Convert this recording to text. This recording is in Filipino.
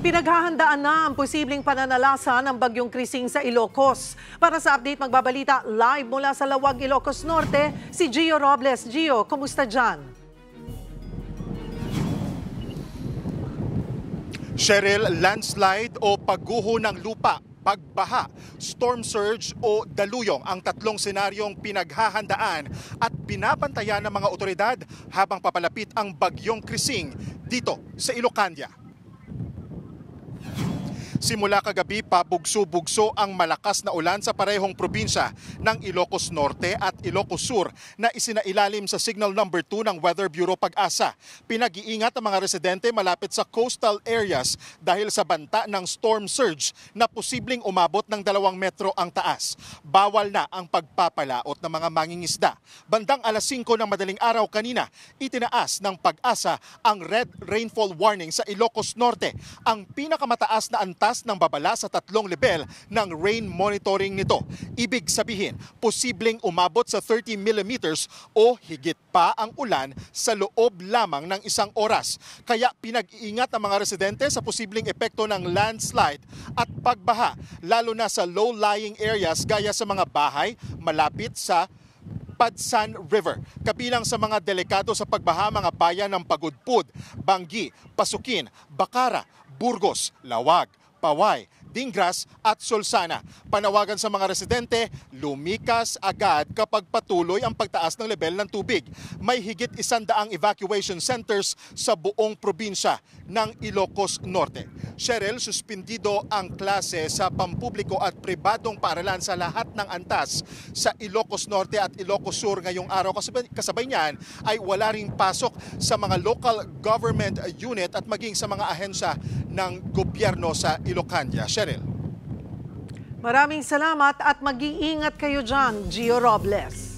Pinaghahandaan na ang posibleng pananalasa ng Bagyong Krising sa Ilocos. Para sa update, magbabalita live mula sa Lawag, Ilocos Norte, si Gio Robles. Gio, kumusta dyan? Cheryl, landslide o pagguho ng lupa, pagbaha, storm surge o daluyong ang tatlong senaryong pinaghahandaan at binabantayan ng mga otoridad habang papalapit ang Bagyong Krising dito sa Ilocania. Simula kagabi, pabugso-bugso ang malakas na ulan sa parehong probinsya ng Ilocos Norte at Ilocos Sur na isinailalim sa Signal number 2 ng Weather Bureau Pag-asa. Pinag-iingat ang mga residente malapit sa coastal areas dahil sa banta ng storm surge na posibleng umabot ng 2 metro ang taas. Bawal na ang pagpapalaot ng mga mangingisda. Bandang alas 5 ng madaling araw kanina, itinaas ng Pag-asa ang red rainfall warning sa Ilocos Norte, ang pinakamataas na antas ng babala sa 3 level ng rain monitoring nito. Ibig sabihin, posibleng umabot sa 30 millimeters o higit pa ang ulan sa loob lamang ng 1 oras. Kaya pinag-iingat ang mga residente sa posibleng epekto ng landslide at pagbaha, lalo na sa low-lying areas gaya sa mga bahay malapit sa Padsan River. Kabilang sa mga delikado sa pagbaha, mga bayan ng Pagudpud, Bangi, Pasukin, Bacara, Burgos, Lawag, Paway, Dingras at Solsana. Panawagan sa mga residente, lumikas agad kapag patuloy ang pagtaas ng level ng tubig. May higit 100 evacuation centers sa buong probinsya ng Ilocos Norte. Cheryl, suspendido ang klase sa pampubliko at pribadong paaralan sa lahat ng antas sa Ilocos Norte at Ilocos Sur ngayong araw. Kasabay niyan ay wala ring pasok sa mga local government unit at maging sa mga ahensya ng gobyerno sa Ilocania. Cheryl. Maraming salamat at mag-iingat kayo dyan, Gio Robles.